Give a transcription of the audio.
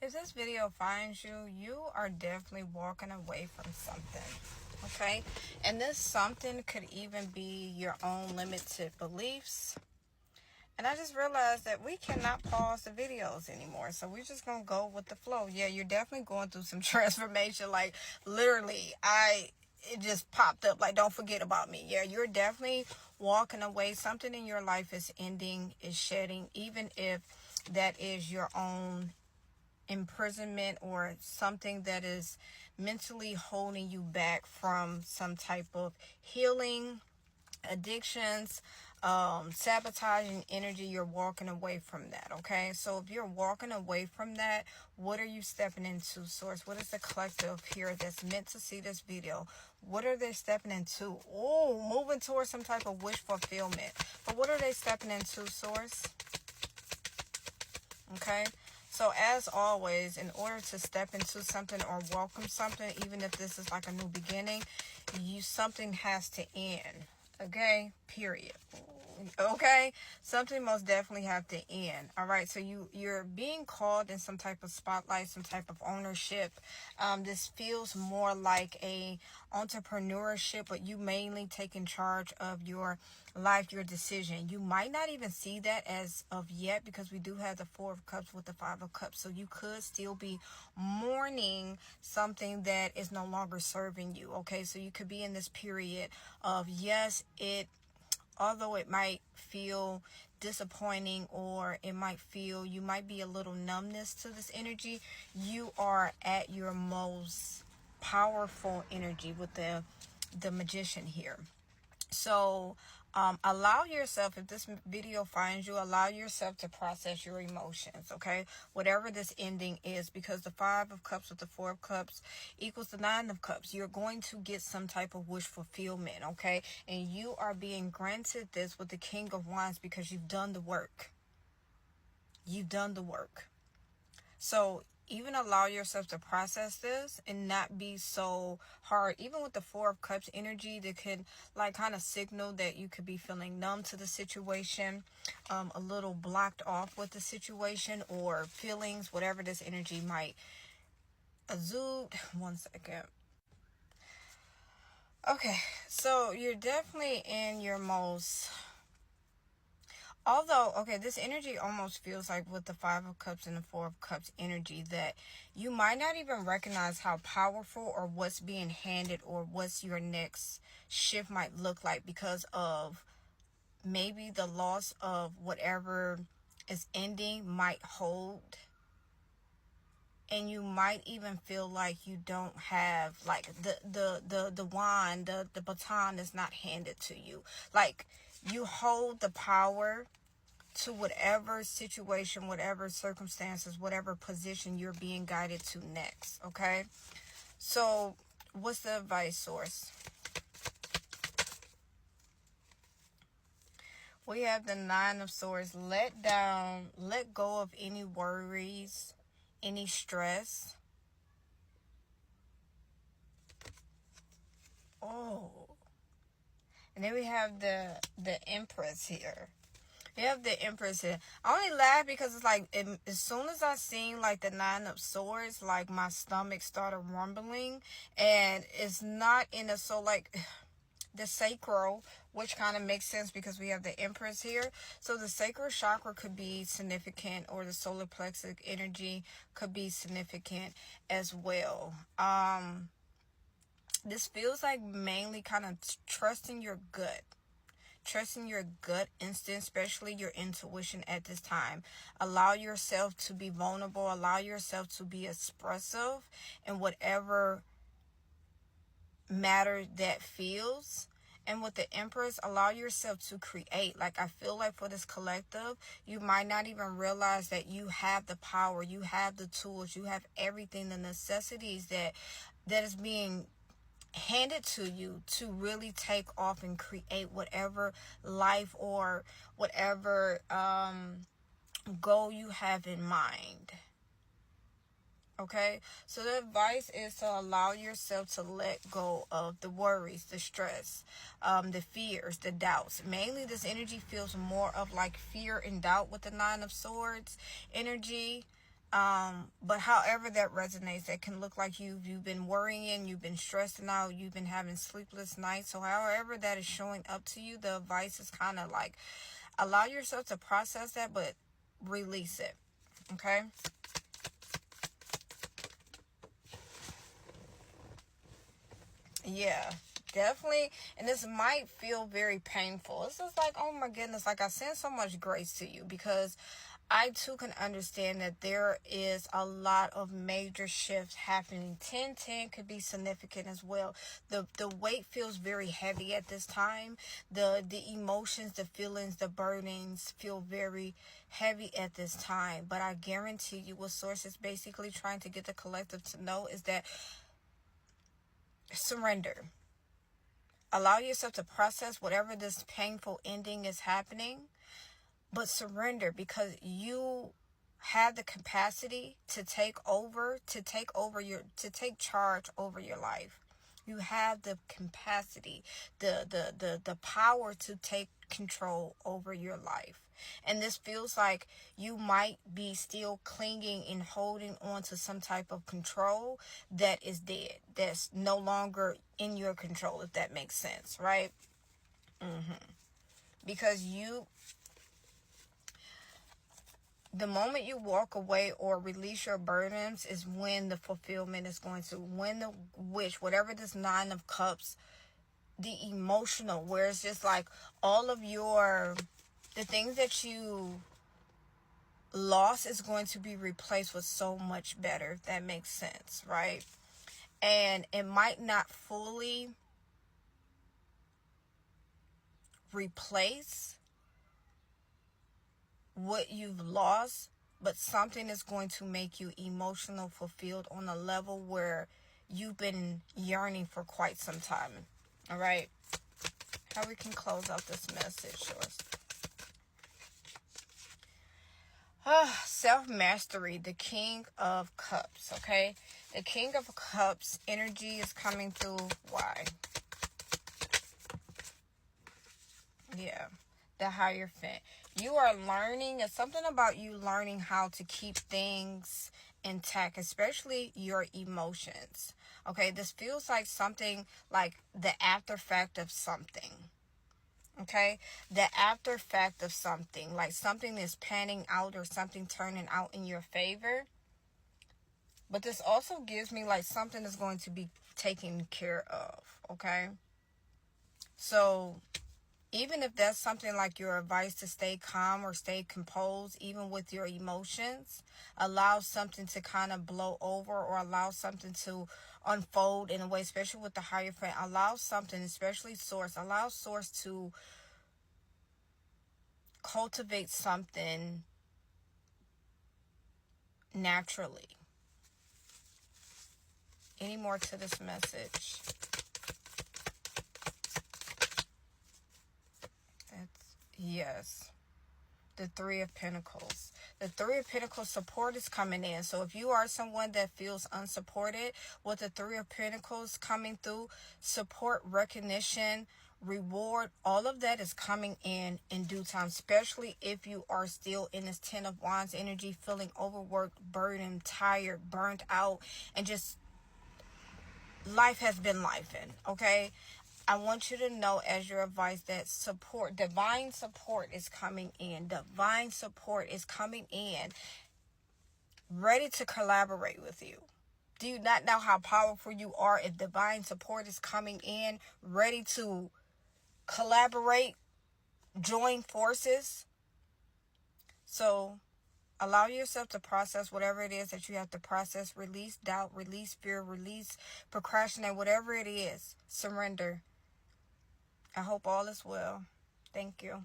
If this video finds you, you are definitely walking away from something. Okay? And this something could even be your own limited beliefs. And I just realized that we cannot pause the videos anymore. So we're just going to go with the flow. Yeah, you're definitely going through some transformation. Like, literally, it just popped up. Like, don't forget about me. Yeah, you're definitely walking away. Something in your life is ending, is shedding, even if that is your own imprisonment or something that is mentally holding you back from some type of healing, addictions, sabotaging energy. You're walking away from that. Okay, so if you're walking away from that, what are you stepping into, source? What is the collective here that's meant to see this video? What are they stepping into? Oh, moving towards some type of wish fulfillment. But what are they stepping into, source? Okay, so as always, in order to step into something or welcome something, even if this is like a new beginning, something has to end. Okay, period. Okay, something most definitely have to end. All right, so you're being called in some type of spotlight, some type of ownership. This feels more like a entrepreneurship, but you mainly taking charge of your life, your decision. You might not even see that as of yet, because we do have the Four of Cups with the Five of Cups. So you could still be mourning something that is no longer serving you. Okay, so you could be in this period of, yes, although it might feel disappointing, or it might feel, you might be a little numbness to this energy, you are at your most powerful energy with the Magician here. So allow yourself, if this video finds you, allow yourself to process your emotions. Okay, whatever this ending is, because the Five of Cups with the Four of Cups equals the Nine of Cups. You're going to get some type of wish fulfillment. Okay, and you are being granted this with the King of Wands, because you've done the work. You've done the work. So even allow yourself to process this and not be so hard. Even with the Four of Cups energy, that could like kind of signal that you could be feeling numb to the situation, a little blocked off with the situation or feelings, whatever this energy might exude. One second. Okay, so you're definitely in your most, although, okay, this energy almost feels like with the Five of Cups and the Four of Cups energy, that you might not even recognize how powerful or what's being handed or what's your next shift might look like, because of maybe the loss of whatever is ending might hold. And you might even feel like you don't have, like, the wand, the baton is not handed to you. Like, you hold the power to whatever situation, whatever circumstances, whatever position you're being guided to next. Okay, so what's the advice, source? We have the Nine of Swords. Let go of any worries, any stress. Oh, and then we have the Empress here. You have the Empress here. I only laugh because it's like, as soon as I seen like the Nine of Swords, like my stomach started rumbling, and it's not in a, so like the sacral, which kind of makes sense because we have the Empress here. So the sacral chakra could be significant, or the solar plexus energy could be significant as well. This feels like mainly kind of trusting your gut. Trusting your gut instinct, especially your intuition at this time. Allow yourself to be vulnerable. Allow yourself to be expressive in whatever matter that feels. And with the Empress, allow yourself to create. Like, I feel like for this collective, you might not even realize that you have the power, you have the tools, you have everything, the necessities that is being handed to you to really take off and create whatever life or whatever goal you have in mind. Okay, so the advice is to allow yourself to let go of the worries, the stress, the fears, the doubts. Mainly this energy feels more of like fear and doubt with the Nine of Swords energy. But however that resonates, that can look like you've been worrying, you've been stressing out, you've been having sleepless nights. So however that is showing up to you, the advice is kind of like, allow yourself to process that, but release it. Okay? Yeah, definitely. And this might feel very painful. It's just like, oh my goodness, like I send so much grace to you, because I too can understand that there is a lot of major shifts happening. 1010 could be significant as well. The weight feels very heavy at this time. The emotions, the feelings, the burdens feel very heavy at this time. But I guarantee you, what Source is basically trying to get the collective to know is that surrender. Allow yourself to process whatever this painful ending is happening, but surrender, because you have the capacity to take charge over your life. You have the capacity, the power to take control over your life. And this feels like you might be still clinging and holding on to some type of control that is dead, that's no longer in your control, if that makes sense, right? Because the moment you walk away or release your burdens is when the fulfillment is going to, when the wish, whatever this 9 of Cups, the emotional, where it's just like all of the things that you lost is going to be replaced with so much better, if that makes sense, right? And it might not fully replace what you've lost, but something is going to make you emotional fulfilled on a level where you've been yearning for quite some time. All right, how we can close out this message, yours. Self-mastery, the King of Cups. Okay, the King of Cups energy is coming through. Why? Yeah, the Hierophant. You are learning, it's something about you learning how to keep things intact, especially your emotions. Okay, this feels like something like the after fact of something. Okay, the after fact of something, like something is panning out or something turning out in your favor. But this also gives me like something is going to be taken care of. Okay, so even if that's something like your advice to stay calm or stay composed, even with your emotions, allow something to kind of blow over, or allow something to unfold in a way, especially with the Hierophant. Allow something, especially Source, allow Source to cultivate something naturally. Any more to this message? Yes. The Three of Pentacles. The Three of Pentacles support is coming in. So if you are someone that feels unsupported, with the Three of Pentacles coming through, support, recognition, reward, all of that is coming in due time, especially if you are still in this 10 of Wands energy, feeling overworked, burdened, tired, burnt out, and just life has been lifing, okay? I want you to know, as your advice, that support, divine support is coming in. Divine support is coming in, ready to collaborate with you. Do you not know how powerful you are if divine support is coming in, ready to collaborate, join forces? So allow yourself to process whatever it is that you have to process. Release doubt, release fear, release procrastinate, whatever it is. Surrender. I hope all is well. Thank you.